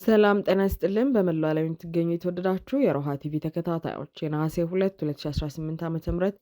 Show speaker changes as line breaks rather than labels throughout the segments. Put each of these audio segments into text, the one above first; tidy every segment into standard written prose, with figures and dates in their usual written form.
ሰላም ጤና ይስጥልን በመላው ዓለም የምትገኙ የተወደዳችሁ የሮሃ ቲቪ ተከታታዮች የነሐሴ 2 2018 ዓ.ም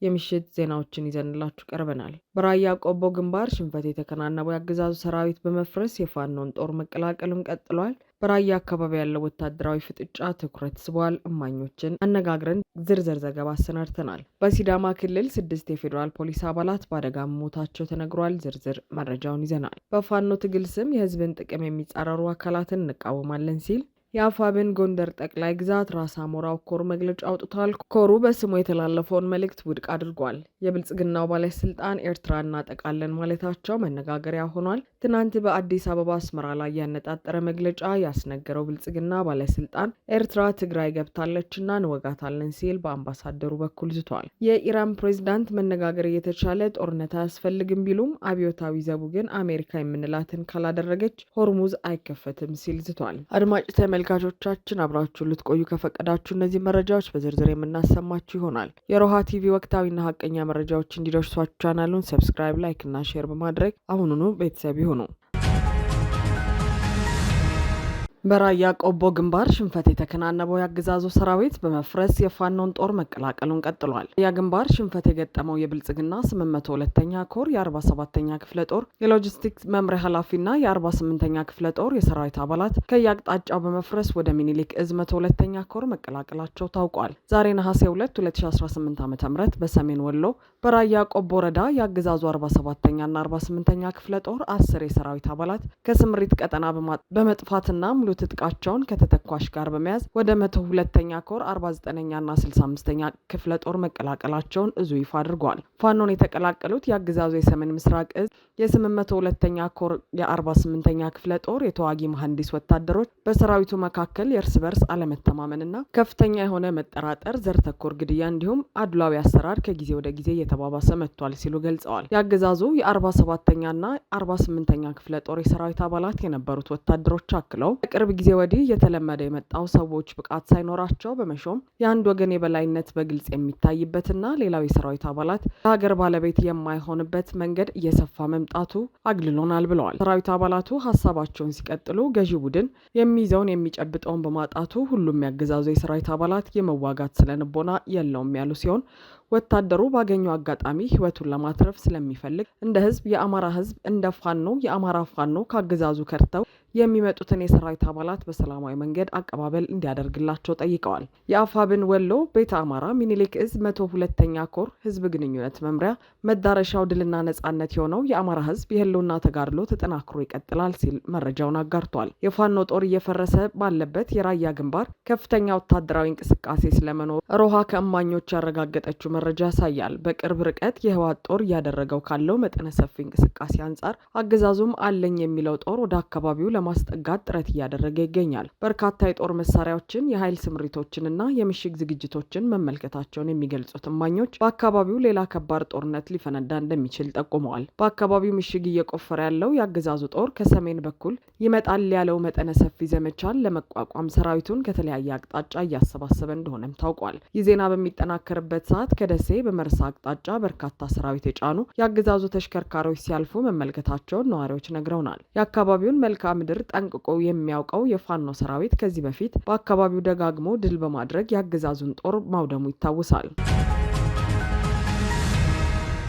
የምሽት ዜናዎችን ይዘንላችሁ ቀርበናል። በራያ ቆቦ ግንባር ሽንፈት የተከናነበው የአገዛዙ ሰራዊት በመፍረስ የፋኖን ጦር መቀላቀሉን ቀጥሏል። በራያ አካባቢ ያለው ወታደራዊ ፍጥጫ ትኩረት ስቧል። እማኞችን አነጋግረን ዝርዝር ዘገባ አሰናድተናል። በሲዳማ ክልል 6 የፌዴራል ፖሊስ አባላት በአደጋ መሞታቸው ተነግሯል። ዝርዝር መረጃውን ይዘናል። በፋኖ ትግል ስም የህዝብን ጥቅም የሚጻረሩ አካላትን እንቃወማለን ሲል የአፋብን ጎንደር ጠቅላይ ግዛት ራስ አሞራው ኮር መግለጫ አውጥቷል። ኮሩ በስሙ የተላለፈውን መልእክት ውድቅ አድርጓል። የብልጽግናው ባለስልጣን ኤርትራ እናጠቃለን ማለታቸው መነጋገሪያ ሆኗል። ትናንት በአዲስ አበባ አስመራ ላይ ያነጣጠረ መግለጫ ያስነገረው ብልጽግና ባለስልጣን ኤርትራ ትግራይ ገብታለችና እንወጋታለን ሲል በአምባሳደሩ በኩል ዝቷል። የኢራን ፕሬዝዳንት መነጋገር እየተቻለ ጦርነት አያስፈልግም ቢሉም አብዮታዊ ዘቡ ግን አሜሪካ የምንላትን ካላደረገች ሆርሙዝ አይከፈትም ሲል ዝቷል። አድማጭ ተመልካቾቻችን አብራችሁ ልትቆዩ ከፈቀዳችሁ እነዚህ መረጃዎች በዝርዝር የምናሰማችሁ ይሆናል። የሮሃ ቲቪ ወቅታዊና ሀቀኛ መረጃዎች እንዲደርሷችሁ ቻናሉን ሰብስክራይብ፣ ላይክ እና ሼር በማድረግ አሁኑኑ ቤተሰብ ይሁኑ። በራያ ቆቦ ግንባር ሽንፈት የተከናነበው የአገዛዙ ሰራዊት በመፍረስ የፋኖን ጦር መቀላቀሉን ቀጥሏል። የግንባር ሽንፈት የገጠመው የብልጽግና 802ኛ ኮር የ47ኛ ክፍለ ጦር የሎጂስቲክስ መምሪያ ኃላፊና የ48ኛ ክፍለ ጦር የሰራዊት አባላት ከየአቅጣጫው በመፍረስ ወደ ሚኒሊክ እዝ 102ኛ ኮር መቀላቀላቸው ታውቋል። ዛሬ ነሐሴ 2 2018 ዓ.ም በሰሜን ወሎ በራያ ቆቦ ወረዳ የአገዛዙ 47ኛና 48ኛ ክፍለ ጦር 10 የሰራዊት አባላት ከስምሪት ቀጠና በመጥፋትና ሙሉ ትጥቃቸውን ከተተኳሽ ጋር በመያዝ ወደ 102ኛ ኮር 49ኛና 65ኛ ክፍለ ጦር መቀላቀላቸውን እዙ ይፋ አድርጓል። ፋኖን የተቀላቀሉት የአገዛዙ የሰሜን ምስራቅ እዝ የ802ኛ ኮር የ48ኛ ክፍለ ጦር የተዋጊ መሐንዲስ ወታደሮች በሰራዊቱ መካከል የእርስ በርስ አለመተማመንና ከፍተኛ የሆነ መጠራጠር፣ ዘር ተኮር ግድያ እንዲሁም አድሏዊ አሰራር ከጊዜ ወደ ጊዜ እየተባባሰ መጥቷል ሲሉ ገልጸዋል። የአገዛዙ የ47ኛና 48ኛ ክፍለ ጦር የሰራዊት አባላት የነበሩት ወታደሮች አክለው ቅርብ ጊዜ ወዲህ እየተለመደ የመጣው ሰዎች ብቃት ሳይኖራቸው በመሾም የአንድ ወገን የበላይነት በግልጽ የሚታይበትና ሌላው የሰራዊት አባላት ለሀገር ባለቤት የማይሆንበት መንገድ እየሰፋ መምጣቱ አግልሎናል ብለዋል። ሰራዊት አባላቱ ሀሳባቸውን ሲቀጥሉ ገዢ ቡድን የሚይዘውን የሚጨብጠውን በማጣቱ ሁሉም ያገዛዙ የሰራዊት አባላት የመዋጋት ስለንቦና የለውም ያሉ ሲሆን ወታደሩ ባገኘው አጋጣሚ ህይወቱን ለማትረፍ ስለሚፈልግ እንደ ህዝብ የአማራ ህዝብ እንደ ፋኖ የአማራ ፋኖ ካገዛዙ ከርተው የሚመጡትን የሰራዊት አባላት በሰላማዊ መንገድ አቀባበል እንዲያደርግላቸው ጠይቀዋል። የአፋብን ወሎ ቤተ አማራ ሚኒሊክ እዝ 102ኛ ኮር ህዝብ ግንኙነት መምሪያ መዳረሻው ድልና ነጻነት የሆነው የአማራ ህዝብ የህልውና ተጋድሎ ተጠናክሮ ይቀጥላል ሲል መረጃውን አጋርቷል። የፋኖ ጦር እየፈረሰ ባለበት የራያ ግንባር ከፍተኛ ወታደራዊ እንቅስቃሴ ስለመኖር ሮሃ ከእማኞች ያረጋገጠችው መረጃ ያሳያል። በቅርብ ርቀት የህወሓት ጦር እያደረገው ካለው መጠነ ሰፊ እንቅስቃሴ አንጻር አገዛዙም አለኝ የሚለው ጦር ወደ አካባቢው ለማስጠጋት ጥረት እያደረገ ይገኛል። በርካታ የጦር መሳሪያዎችን፣ የኃይል ስምሪቶችንና የምሽግ ዝግጅቶችን መመልከታቸውን የሚገልጹት እማኞች በአካባቢው ሌላ ከባድ ጦርነት ሊፈነዳ እንደሚችል ጠቁመዋል። በአካባቢው ምሽግ እየቆፈረ ያለው የአገዛዙ ጦር ከሰሜን በኩል ይመጣል ያለው መጠነ ሰፊ ዘመቻን ለመቋቋም ሰራዊቱን ከተለያየ አቅጣጫ እያሰባሰበ እንደሆነም ታውቋል። ይህ ዜና በሚጠናከርበት ሰዓት ከደሴ በመርሳ አቅጣጫ በርካታ ሰራዊት የጫኑ የአገዛዙ ተሽከርካሪዎች ሲያልፉ መመልከታቸውን ነዋሪዎች ነግረውናል። የአካባቢውን መልክዓ ምድር ጠንቅቆ የሚያውቀው የፋኖ ሰራዊት ከዚህ በፊት በአካባቢው ደጋግሞ ድል በማድረግ የአገዛዙን ጦር ማውደሙ ይታወሳል።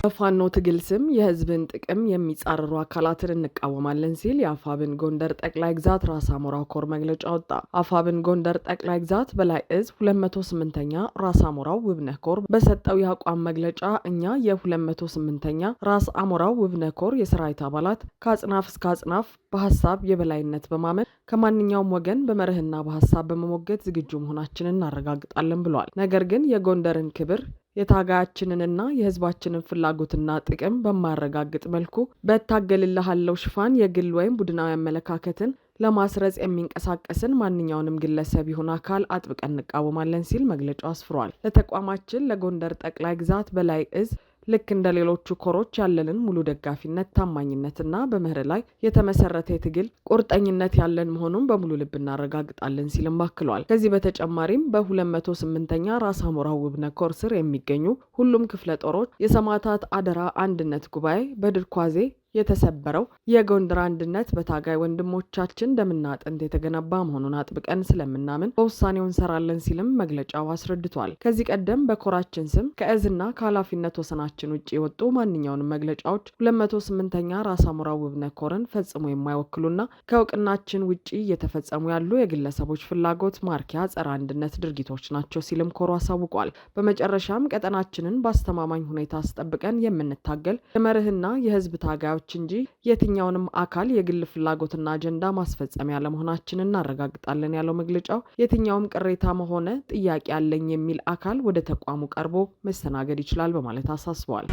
በፋኖ ትግል ስም የህዝብን ጥቅም የሚጻረሩ አካላትን እንቃወማለን ሲል የአፋብን ጎንደር ጠቅላይ ግዛት ራስ አሞራው ኮር መግለጫ ወጣ። አፋብን ጎንደር ጠቅላይ ግዛት በላይ እዝ 208ኛ ራስ አሞራው ውብነህ ኮር በሰጠው የአቋም መግለጫ እኛ የ208ኛ ራስ አሞራው ውብነህ ኮር የሰራዊት አባላት ከአጽናፍ እስከ አጽናፍ በሀሳብ የበላይነት በማመን ከማንኛውም ወገን በመርህና በሀሳብ በመሞገት ዝግጁ መሆናችንን እናረጋግጣለን ብለዋል። ነገር ግን የጎንደርን ክብር የታጋያችንንና የህዝባችንን ፍላጎትና ጥቅም በማያረጋግጥ መልኩ በታገልልሃለው ሽፋን የግል ወይም ቡድናዊ አመለካከትን ለማስረጽ የሚንቀሳቀስን ማንኛውንም ግለሰብ ይሁን አካል አጥብቀን እንቃወማለን ሲል መግለጫው አስፍሯል። ለተቋማችን ለጎንደር ጠቅላይ ግዛት በላይ እዝ ልክ እንደ ሌሎቹ ኮሮች ያለንን ሙሉ ደጋፊነት፣ ታማኝነትና በመርህ ላይ የተመሰረተ የትግል ቁርጠኝነት ያለን መሆኑን በሙሉ ልብ እናረጋግጣለን ሲልም አክሏል። ከዚህ በተጨማሪም በ208ኛ ራስ አሞራው ውብነህ ኮር ስር የሚገኙ ሁሉም ክፍለ ጦሮች የሰማዕታት አደራ አንድነት ጉባኤ በድርኳዜ የተሰበረው የጎንደር አንድነት በታጋይ ወንድሞቻችን ደምና አጥንት የተገነባ መሆኑን አጥብቀን ስለምናምን በውሳኔው እንሰራለን ሲልም መግለጫው አስረድቷል። ከዚህ ቀደም በኮራችን ስም ከእዝና ከኃላፊነት ወሰናችን ውጭ የወጡ ማንኛውንም መግለጫዎች 208ኛ ራስ አሞራው ውብነህ ኮርን ፈጽሞ የማይወክሉና ከእውቅናችን ውጭ እየተፈጸሙ ያሉ የግለሰቦች ፍላጎት ማርኪያ ጸረ አንድነት ድርጊቶች ናቸው ሲልም ኮሩ አሳውቋል። በመጨረሻም ቀጠናችንን በአስተማማኝ ሁኔታ አስጠብቀን የምንታገል የመርህና የህዝብ ታጋዮች እንጂ የትኛውንም አካል የግል ፍላጎትና አጀንዳ ማስፈጸሚያ ለመሆናችንን እናረጋግጣለን ያለው መግለጫው የትኛውም ቅሬታም ሆነ ጥያቄ አለኝ የሚል አካል ወደ ተቋሙ ቀርቦ መስተናገድ ይችላል በማለት አሳስበዋል።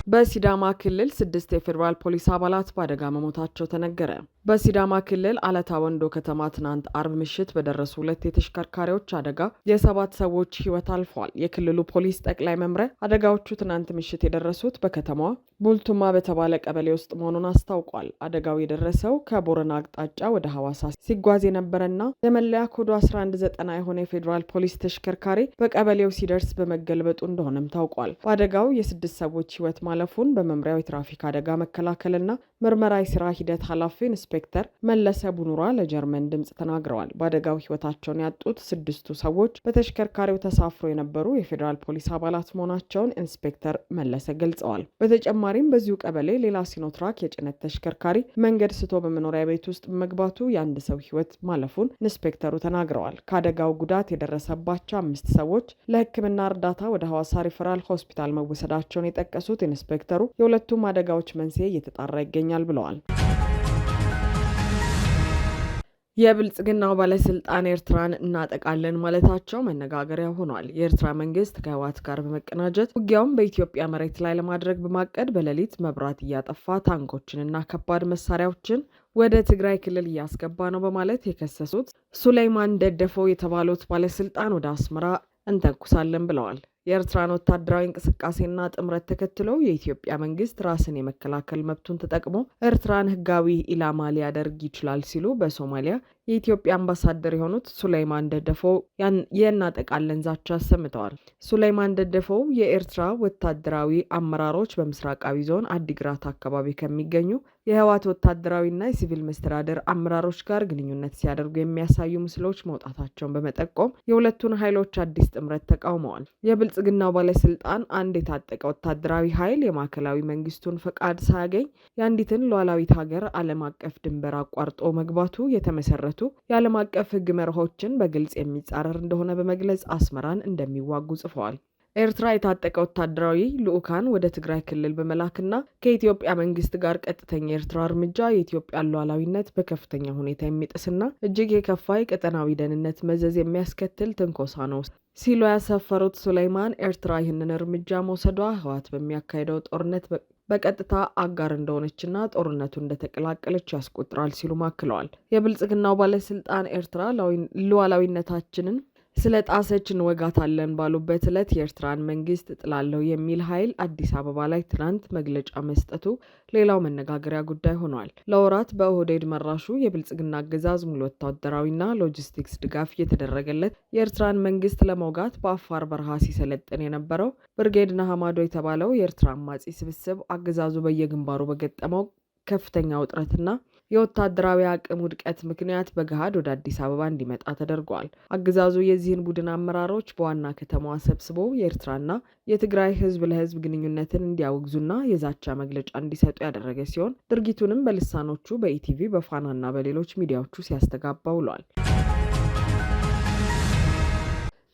በሲዳማ ክልል 6 የፌዴራል ፖሊስ አባላት በአደጋ መሞታቸው ተነገረ። በሲዳማ ክልል አለታ ወንዶ ከተማ ትናንት አርብ ምሽት በደረሱ 2 የተሽከርካሪዎች አደጋ የ7 ሰዎች ሕይወት አልፏል። የክልሉ ፖሊስ ጠቅላይ መምሪያ አደጋዎቹ ትናንት ምሽት የደረሱት በከተማዋ ቡልቱማ በተባለ ቀበሌ ውስጥ መሆኑን አስታውቋል። አደጋው የደረሰው ከቦረና አቅጣጫ ወደ ሐዋሳ ሲጓዝ የነበረና የመለያ ኮዱ 1190 የሆነ የፌዴራል ፖሊስ ተሽከርካሪ በቀበሌው ሲደርስ በመገልበጡ እንደሆነም ታውቋል። በአደጋው የ6 ሰዎች ሕይወት ማለፉን በመምሪያው የትራፊክ አደጋ መከላከልና ምርመራ የስራ ሂደት ኃላፊ ኢንስፔክተር መለሰ ቡኑራ ለጀርመን ድምጽ ተናግረዋል። በአደጋው ህይወታቸውን ያጡት 6ቱ ሰዎች በተሽከርካሪው ተሳፍሮ የነበሩ የፌዴራል ፖሊስ አባላት መሆናቸውን ኢንስፔክተር መለሰ ገልጸዋል። በተጨማሪም በዚሁ ቀበሌ ሌላ ሲኖትራክ የጭነት ተሽከርካሪ መንገድ ስቶ በመኖሪያ ቤት ውስጥ በመግባቱ የአንድ ሰው ህይወት ማለፉን ኢንስፔክተሩ ተናግረዋል። ከአደጋው ጉዳት የደረሰባቸው 5 ሰዎች ለሕክምና እርዳታ ወደ ሐዋሳ ሪፈራል ሆስፒታል መወሰዳቸውን የጠቀሱት ኢንስፔክተሩ የሁለቱም አደጋዎች መንስኤ እየተጣራ ይገኛል ብለዋል። የብልጽግናው ባለስልጣን ኤርትራን እናጠቃለን ማለታቸው መነጋገሪያ ሆኗል። የኤርትራ መንግስት ከህወሓት ጋር በመቀናጀት ውጊያውን በኢትዮጵያ መሬት ላይ ለማድረግ በማቀድ በሌሊት መብራት እያጠፋ ታንኮችንና ከባድ መሳሪያዎችን ወደ ትግራይ ክልል እያስገባ ነው በማለት የከሰሱት ሱሌይማን ደደፈው የተባሉት ባለስልጣን ወደ አስመራ እንተኩሳለን ብለዋል። የኤርትራን ወታደራዊ እንቅስቃሴና ጥምረት ተከትሎ የኢትዮጵያ መንግስት ራስን የመከላከል መብቱን ተጠቅሞ ኤርትራን ህጋዊ ኢላማ ሊያደርግ ይችላል ሲሉ በሶማሊያ የኢትዮጵያ አምባሳደር የሆኑት ሱሌይማን ደደፈው የእናጠቃለን ዛቻ አሰምተዋል። ሱሌይማን ደደፈው የኤርትራ ወታደራዊ አመራሮች በምስራቃዊ ዞን አዲግራት አካባቢ ከሚገኙ የህወሓት ወታደራዊና የሲቪል መስተዳደር አመራሮች ጋር ግንኙነት ሲያደርጉ የሚያሳዩ ምስሎች መውጣታቸውን በመጠቆም የሁለቱን ኃይሎች አዲስ ጥምረት ተቃውመዋል። የብልጽግናው ባለስልጣን አንድ የታጠቀ ወታደራዊ ኃይል የማዕከላዊ መንግስቱን ፈቃድ ሳያገኝ የአንዲትን ሉዓላዊት ሀገር ዓለም አቀፍ ድንበር አቋርጦ መግባቱ የተመሰረቱ የዓለም አቀፍ ህግ መርሆችን በግልጽ የሚጻረር እንደሆነ በመግለጽ አስመራን እንደሚዋጉ ጽፈዋል። ኤርትራ የታጠቀ ወታደራዊ ልዑካን ወደ ትግራይ ክልል በመላክና ከኢትዮጵያ መንግስት ጋር ቀጥተኛ የኤርትራ እርምጃ የኢትዮጵያን ሉዓላዊነት በከፍተኛ ሁኔታ የሚጥስና እጅግ የከፋ የቀጠናዊ ደህንነት መዘዝ የሚያስከትል ትንኮሳ ነው ሲሉ ያሰፈሩት ሱሌይማን ኤርትራ ይህንን እርምጃ መውሰዷ ህወሓት በሚያካሄደው ጦርነት በቀጥታ አጋር እንደሆነችና ጦርነቱ እንደተቀላቀለች ያስቆጥራል ሲሉ አክለዋል። የብልጽግናው ባለስልጣን ኤርትራ ሉዓላዊነታችንን ስለ ጣሰች እንወጋታለን ባሉበት ዕለት የኤርትራን መንግስት ጥላለሁ የሚል ኃይል አዲስ አበባ ላይ ትናንት መግለጫ መስጠቱ ሌላው መነጋገሪያ ጉዳይ ሆኗል። ለወራት በኦህዴድ መራሹ የብልጽግና አገዛዝ ሙሉ ወታደራዊና ሎጂስቲክስ ድጋፍ እየተደረገለት የኤርትራን መንግስት ለመውጋት በአፋር በረሃ ሲሰለጥን የነበረው ብርጌድ ናሃማዶ የተባለው የኤርትራ አማጺ ስብስብ አገዛዙ በየግንባሩ በገጠመው ከፍተኛ ውጥረትና የወታደራዊ አቅም ውድቀት ምክንያት በገሃድ ወደ አዲስ አበባ እንዲመጣ ተደርጓል። አገዛዙ የዚህን ቡድን አመራሮች በዋና ከተማዋ ሰብስቦ የኤርትራና የትግራይ ህዝብ ለህዝብ ግንኙነትን እንዲያወግዙና የዛቻ መግለጫ እንዲሰጡ ያደረገ ሲሆን ድርጊቱንም በልሳኖቹ በኢቲቪ በፋናና በሌሎች ሚዲያዎቹ ሲያስተጋባ ውሏል።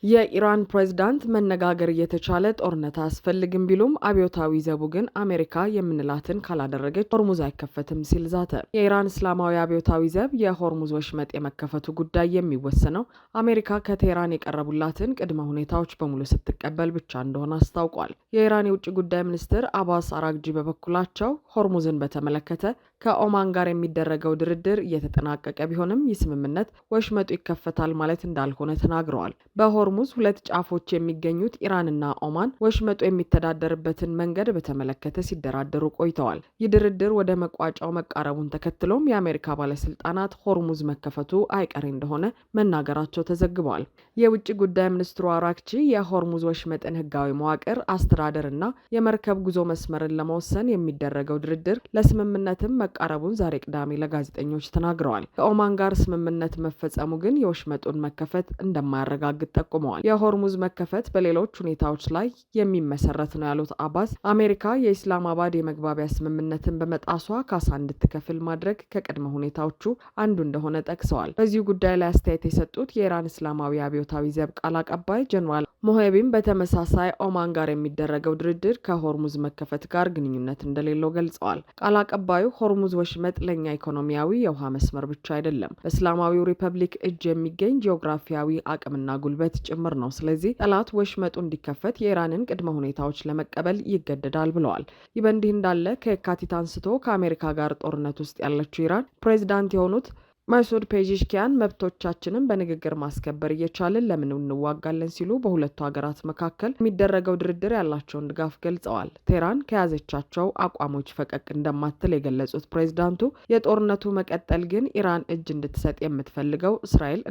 የኢራን ፕሬዝዳንት መነጋገር እየተቻለ ጦርነት አያስፈልግም ቢሉም አብዮታዊ ዘቡ ግን አሜሪካ የምንላትን ካላደረገች ሆርሙዝ አይከፈትም ሲል ዛተ። የኢራን እስላማዊ አብዮታዊ ዘብ የሆርሙዝ ወሽመጥ የመከፈቱ ጉዳይ የሚወሰነው አሜሪካ ከቴህራን የቀረቡላትን ቅድመ ሁኔታዎች በሙሉ ስትቀበል ብቻ እንደሆነ አስታውቋል። የኢራን የውጭ ጉዳይ ሚኒስትር አባስ አራግጂ በበኩላቸው ሆርሙዝን በተመለከተ ከኦማን ጋር የሚደረገው ድርድር እየተጠናቀቀ ቢሆንም ይህ ስምምነት ወሽመጡ ይከፈታል ማለት እንዳልሆነ ተናግረዋል። በሆርሙዝ ሁለት ጫፎች የሚገኙት ኢራንና ኦማን ወሽመጡ የሚተዳደርበትን መንገድ በተመለከተ ሲደራደሩ ቆይተዋል። ይህ ድርድር ወደ መቋጫው መቃረቡን ተከትሎም የአሜሪካ ባለስልጣናት ሆርሙዝ መከፈቱ አይቀሬ እንደሆነ መናገራቸው ተዘግቧል። የውጭ ጉዳይ ሚኒስትሩ አራክቺ የሆርሙዝ ወሽመጥን ህጋዊ መዋቅር፣ አስተዳደርና የመርከብ ጉዞ መስመርን ለመወሰን የሚደረገው ድርድር ለስምምነትም መቃረቡን ዛሬ ቅዳሜ ለጋዜጠኞች ተናግረዋል። ከኦማን ጋር ስምምነት መፈጸሙ ግን የወሽመጡን መከፈት እንደማያረጋግጥ ጠቁመዋል። የሆርሙዝ መከፈት በሌሎች ሁኔታዎች ላይ የሚመሰረት ነው ያሉት አባስ አሜሪካ የኢስላማባድ የመግባቢያ ስምምነትን በመጣሷ ካሳ እንድትከፍል ማድረግ ከቅድመ ሁኔታዎቹ አንዱ እንደሆነ ጠቅሰዋል። በዚሁ ጉዳይ ላይ አስተያየት የሰጡት የኢራን እስላማዊ አብዮታዊ ዘብ ቃል አቀባይ ጀነራል ሞሄቢም በተመሳሳይ ኦማን ጋር የሚደረገው ድርድር ከሆርሙዝ መከፈት ጋር ግንኙነት እንደሌለው ገልጸዋል። ቃል አቀባዩ ሆርሙዝ ወሽመጥ ለኛ ኢኮኖሚያዊ የውሃ መስመር ብቻ አይደለም፣ በእስላማዊው ሪፐብሊክ እጅ የሚገኝ ጂኦግራፊያዊ አቅምና ጉልበት ጭምር ነው። ስለዚህ ጠላት ወሽመጡ እንዲከፈት የኢራንን ቅድመ ሁኔታዎች ለመቀበል ይገደዳል ብለዋል። ይህ በእንዲህ እንዳለ ከየካቲት አንስቶ ከአሜሪካ ጋር ጦርነት ውስጥ ያለችው ኢራን ፕሬዚዳንት የሆኑት መሱድ ፔዜሽኪያን መብቶቻችንን በንግግር ማስከበር እየቻልን ለምን እንዋጋለን ሲሉ በሁለቱ ሀገራት መካከል የሚደረገው ድርድር ያላቸውን ድጋፍ ገልጸዋል። ቴህራን ከያዘቻቸው አቋሞች ፈቀቅ እንደማትል የገለጹት ፕሬዝዳንቱ የጦርነቱ መቀጠል ግን ኢራን እጅ እንድትሰጥ የምትፈልገው እስራኤል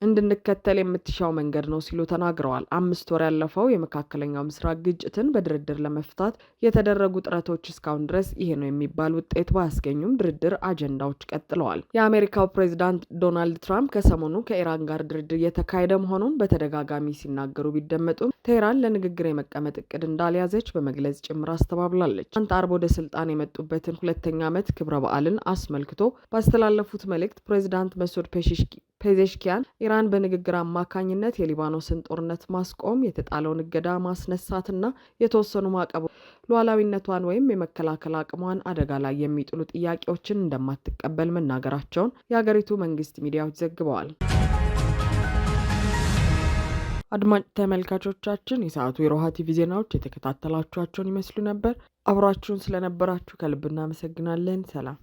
እንድንከተል የምትሻው መንገድ ነው ሲሉ ተናግረዋል። 5 ወር ያለፈው የመካከለኛው ምስራቅ ግጭትን በድርድር ለመፍታት የተደረጉ ጥረቶች እስካሁን ድረስ ይሄ ነው የሚባል ውጤት ባያስገኙም ድርድር አጀንዳዎች ቀጥለዋል። የአሜሪካው ፕሬዚዳንት ዶናልድ ትራምፕ ከሰሞኑ ከኢራን ጋር ድርድር እየተካሄደ መሆኑን በተደጋጋሚ ሲናገሩ ቢደመጡም ቴህራን ለንግግር የመቀመጥ እቅድ እንዳልያዘች በመግለጽ ጭምር አስተባብላለች። ትናንት አርብ ወደ ስልጣን የመጡበትን 2ኛ ዓመት ክብረ በዓልን አስመልክቶ ባስተላለፉት መልእክት ፕሬዚዳንት መሱድ ፔዜሽኪያን ኢራን በንግግር አማካኝነት የሊባኖስን ጦርነት ማስቆም፣ የተጣለውን እገዳ ማስነሳትና የተወሰኑ ማዕቀቦች ሉዓላዊነቷን ወይም የመከላከል አቅሟን አደጋ ላይ የሚጥሉ ጥያቄዎችን እንደማትቀበል መናገራቸውን የሀገሪቱ መንግስት ሚዲያዎች ዘግበዋል። አድማጭ ተመልካቾቻችን የሰዓቱ የሮሃ ቲቪ ዜናዎች የተከታተላችኋቸውን ይመስሉ ነበር። አብራችሁን ስለነበራችሁ ከልብ እናመሰግናለን። ሰላም።